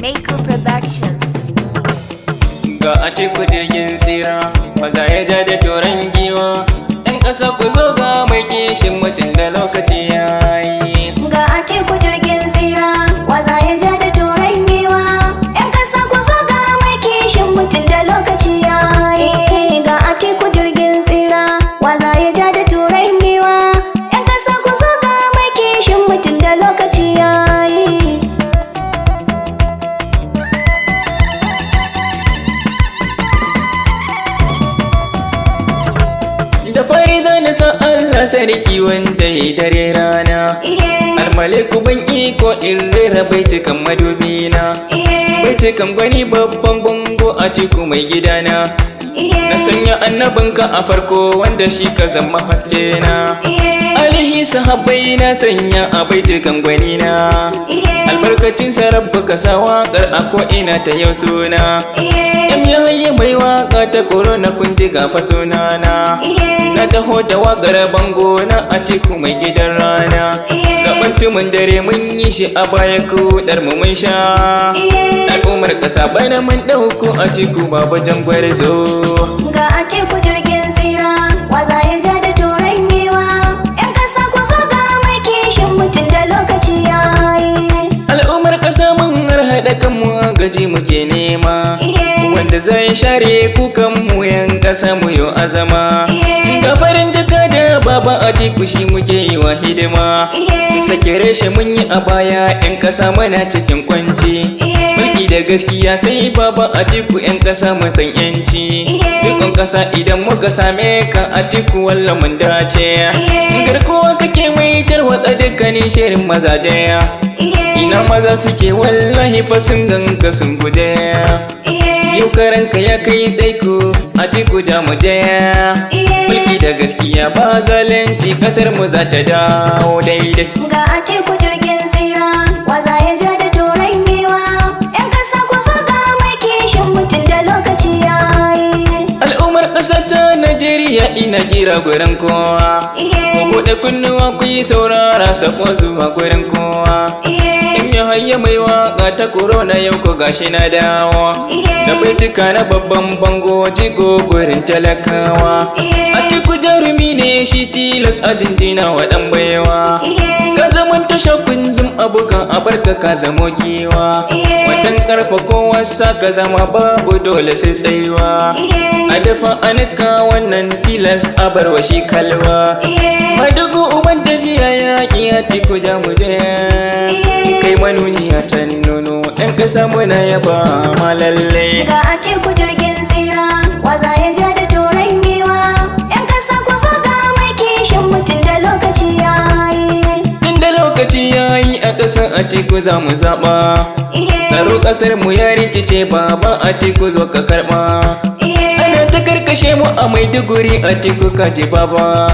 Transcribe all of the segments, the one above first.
Lego Productions. Ga Atiku jirgin tsira, maza ya ja da toron giwa. 'Yan ƙasa ku zo ga mai kishin mutum da lokaci ya yi. Ga Atiku jirgin tsira, waza ya ja da toron giwa. 'Yan ƙasa ku zo ga mai kishin mutum da lokaci ya yi. Ga Atiku jirgin tsira, waza ya ja da toron giwa. 'Yan ƙasa ku zo ga mai kishin mutum da lokaci ya yi. Da fari zan san Allah sarki wanda ya dare rana. Almaliku ban iko in rera baitukan madubina. Baitukan gwani babban bango Atiku mai gidana. Na sanya annabinka a farko wanda shi ka zama haske na. Alihi sahabbai na sanya a baitukan gwani na. Albarkacin sarabba ka sa waƙar a ko'ina ta yau suna. Yan yahaye mai waƙa ta korona kun ji gafa sunana. Na taho da waƙar bango na Atiku mai gidan rana. Gaban tumun dare mun yi shi a baya kudar mu mun sha. Al'ummar ƙasa bana mun ɗauko Atiku baba jangwar zo. Ga Atiku jirgin tsira, waza ya ja da toron giwa. 'Yan ƙasa ku zo ga mai kishin mutum da lokaci ya yi. Al'ummar ƙasa mun harhaɗa kanmu gaji muke nema. Wanda zai share kukan mu 'yan ƙasa mu yau azama. Ga farin jaka da baba Atiku shi muke yi wa hidima. Sake reshe mun yi a baya 'yan ƙasa mana cikin kwanci. Mulki da gaskiya sai baba Atiku 'yan ƙasa mun san 'yanci. Dukkan ƙasa idan muka same ka Atiku walla mun dace. Garkuwa kake mai tarwatsa dukkanin shirin mazaje. Ina maza suke wallahi fa sun ganka sun guje. Yau karanka ya kai tsaiko Atiku ja mu je. Mulki da gaskiya ba zalunci kasar mu za ta dawo daidai. Ga Atiku jirgin tsira, waza ya ja da toron giwa. 'Yan ƙasa ku zo ga mai kishin mutum da lokaci ya yi. Al'ummar ƙasar ta Najeriya ina kira gurin kowa. Ku buɗe kunnuwa ku yi saurara sako zuwa gurin kowa. In ya hayya mai waƙa ta korona yau ko gashi na dawo. Da baituka na babban bango jigo gurin talakawa. Atiku jarumi ne shi tilas a jinjina wa ɗan baiwa. Ka zaman tasha kundin abokan abarka ka zamo giwa. Watan ƙarfa kowa sa ka zama babu dole sai tsayuwa. A dafa anika wannan tilas a barwa shi kalwa. Madugu uban tafiya yaƙi Atiku ja mu je. Kai manuniya ta nuno 'yan ƙasa muna yaba ma lalle. Ga Atiku jirgin tsira, waza ya ja da toron giwa. 'Yan ƙasa ku zo ga mai kishin mutum da lokaci ya yi. Inda lokaci ya yi a ƙasar Atiku za mu zaɓa. Tsaro ƙasar mu ya rikice baba Atiku zo ka karɓa. Ana ta karkashe mu a Maiduguri Atiku ka ji baba.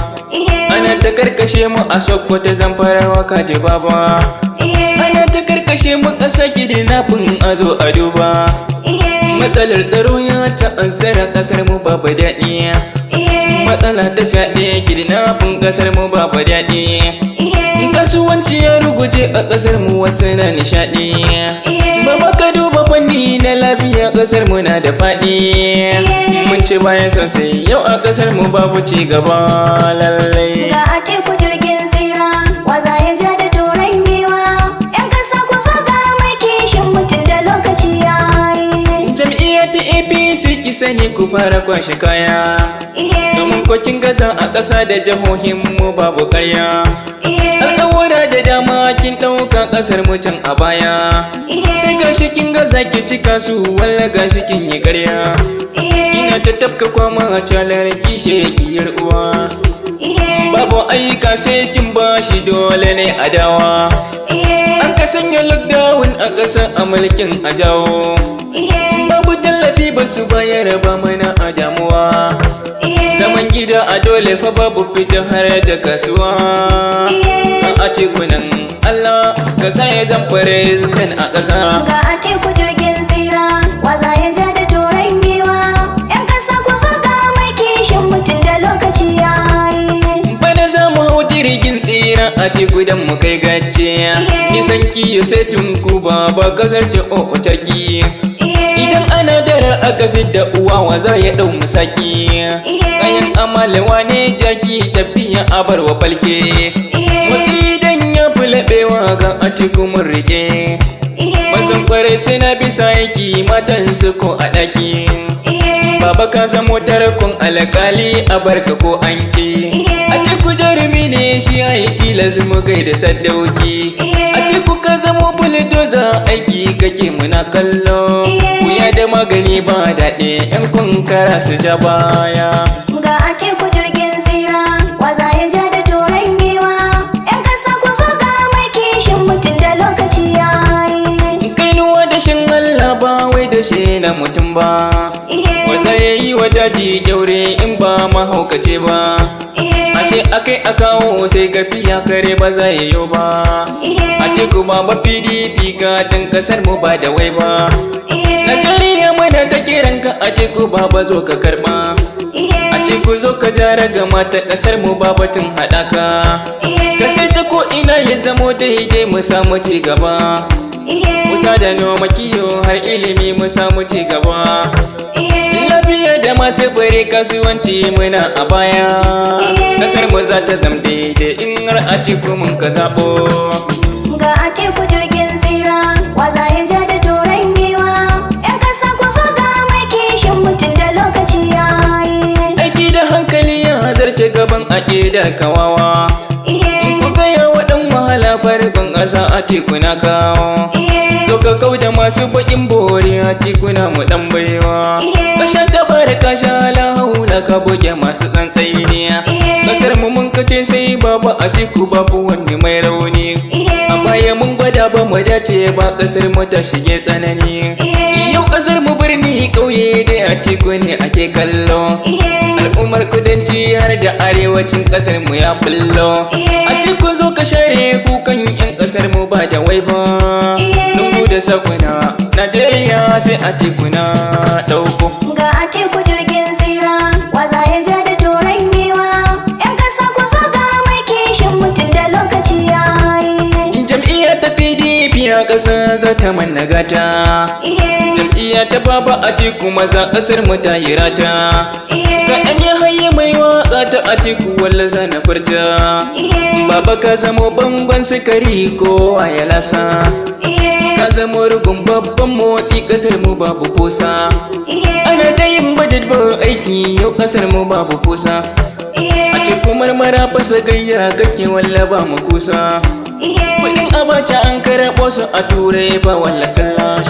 Ana ta karkashe mu a Sokoto Zamfarawa ka ji baba. Ana ta karkashe mu ƙasa kidnapping a zo a duba. Matsalar tsaro ya ta'azzara ƙasar mu babu daɗi. Matsala ta fyaɗe kidnapping ƙasar mu babu daɗi. Kasuwanci ya ruguje a ƙasar mu wasu na nishaɗi. Baba ka duba fanni na lafiya ƙasar mu na da faɗi. Mun ci baya sosai yau a ƙasar mu babu ci gaba lallai. Ga Atiku jirgin tsira, waza ya ja da toron giwa. 'Yan ƙasa ku zo ga mai kishin mutum da lokaci ya yi. Jam'iyyar ta APC ki sani ku fara kwashe kaya. Domin kokin gaza a ƙasa da jihohin mu babu ƙarya. Alƙawura da dama kin ɗauka ƙasar mu can a baya. Sai gashi kin gaza ki cika su walla gashi kin yi ƙarya. Ina ta tafka kwama a calar kishe giyar uwa. Babu ayyuka sai cin bashi dole ne a dawa. An ka sanya lockdown a ƙasar a mulkin a jawo. Babu tallafi ba su bayar ba mana a damuwa. Zaman gida a dole fa babu fita har da kasuwa. A Atiku nan Allah ka sa ya zan president a ƙasa. Ga Atiku jirgin tsira, waza ya ja da toron giwa. 'Yan ƙasa ku zo ga mai kishin mutum da lokaci ya yi. Bana za mu hau jirgin tsira Atiku dan mu kai gaciya. Nisa sanki ya sai tunku baba gazar ce o tarki. Idan ana dara aka fidda uwa wa za ya dau musaki. Kayan amalewa ne jaki tafiya a barwa falke. Wasu idan ya fi laɓewa ga atiku mun rike. Mazan kwarai suna bisa aiki matan su ko a ɗaki. Baba ka zamo tarakon alƙali a barka ko an ki. Atiku jarumi ne shi ya yi tilas mu gaida sadauki. Atiku ka zamo buldoza aiki kake muna kallo. Wuya da magani ba daɗe yan kunkara su ja baya. Ga Atiku jirgin tsira waza ya ja da turan giwa. Yan ƙasa ku zo ga mai kishin mutum da lokaci ya yi. Kainuwa da shin Allah ba wai da shi na mutum ba. Waza ya yi wa daji kyaure in ba mahaukace ba. Ashe akai a kawo sai gafiya kare ba za ya yi ba. Atiku baba PDP gatan kasar mu ba da wai ba. Najeriya mana ta kiranka Atiku baba zo ka karba. Atiku zo ka jara gama ta kasar mu babatun haɗaka. Ka sai ta ko ina ya zamo daidai mu samu ci gaba. Wuta da noma kiyo har ilimi mu samu ci gaba. Lafiya da masu bare kasuwanci muna a baya. Kasar mu za ta zam daidai in har Atiku mun ka zaɓo. Ga Atiku jirgin tsira waza ya ja da turan giwa. Yan ƙasa ku zo ga mai kishin mutum da lokaci ya yi. Aiki da hankali ya zarce gaban aƙidar kawawa. Ku gaya wa ɗan wahala farkon ƙasa Atiku na kawo. So ka kau da masu baƙin bori Atiku na mu ɗan baiwa. Kasha ta bari kasha la haula ka buge masu tsantsainiya. Kasar mu mun kace sai baba Atiku babu wani mai rauni. A baya mun gwada ba mu dace ba kasar mu ta shige tsanani. Yau kasar mu birni ƙauye dai Atiku ne ake kallo. Al'ummar kudanci har da arewacin kasar mu ya bullo. Atiku zo ka share kukan yan kasar mu ba da wai ba. Lungu da sakuna Najeriya sai Atiku na ɗauko. Ga Atiku jirgin tsira waza ya ja da turan giwa. Yan ƙasa ku zo ga mai kishin mutum da lokaci ya yi. Jam'iyyar ta PDP a ƙasa za ta manna gata. Jam'iyyar ta baba Atiku maza ƙasar mu ta yi rata. Ga ɗan ya haye mai waƙa ta Atiku walla za na furta. Baba ka zamo bangon sukari kowa ya lasa. Ka zamo rugun babban motsi ƙasar mu babu kusa. Ana ta yin budget ba aiki yau ƙasar mu babu kusa. Atiku marmara fasa gayya kake walla ba mu kusa. Kudin abacha an karɓo su a turai ba walla sallah.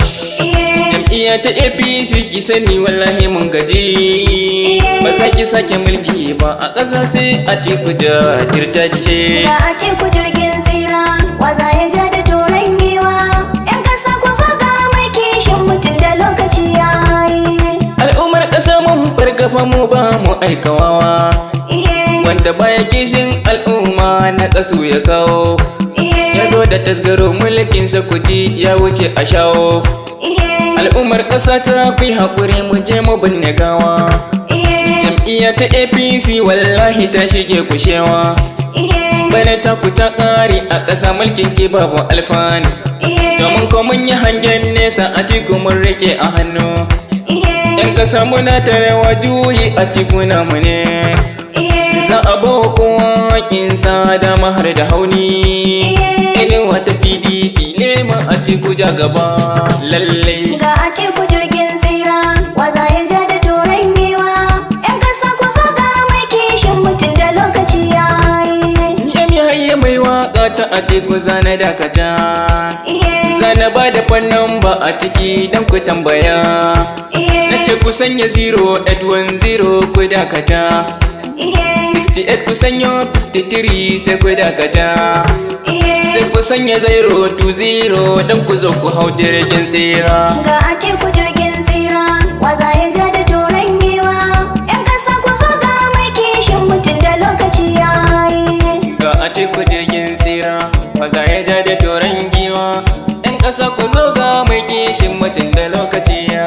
Jam'iyya ta APC ki sani wallahi mun gaji. Ba za ki sake mulki ba a ƙasa sai Atiku jajirtacce. Ga Atiku jirgin tsira waza ya ja da turan giwa. Yan ƙasa ku zo ga mai kishin mutum da lokaci ya yi. Al'ummar ƙasa mun fargafa mu ba mu aikawawa. Wanda baya kishin al'umma na ƙasu ya kawo. Ya zo da tasgaro mulkinsa kuji ya wuce a shawo. Al'ummar ƙasa ta fi haƙuri mu je mu binne gawa. Jam'iyya ta APC wallahi ta shige kushewa. Bana ta ku ta ƙare a ƙasa mulkin ki babu alfani. Domin ko mun yi hangen nesa Atiku mun rike a hannu. Yan ƙasa muna tarewa juyi Atiku namu ne. Za a bawa kowa haƙinsa da mahar da hauni. Inuwa ta PDP nema Atiku ja gaba lalle. Ga Atiku jirgin tsira waza ya ja da turan giwa. Yan ƙasa ku zo ga mai kishin mutum da lokaci ya yi. Yam yayi mai waƙa ta Atiku zana dakata. Zana ba da fannin ba a ciki don ku tambaya. Na ce ku sanya 0810 ku dakata. 68 ku sanya 53 sai ku dakata. Sai ku sanya 020 don ku zo ku hau jirgin tsira. Ga Atiku jirgin tsira waza ya ja da turan giwa. Yan ƙasa ku zo ga mai kishin mutum da lokaci ya yi. Ga Atiku jirgin tsira waza ya ja da turan giwa. Yan ƙasa ku zo ga mai kishin mutum da lokaci ya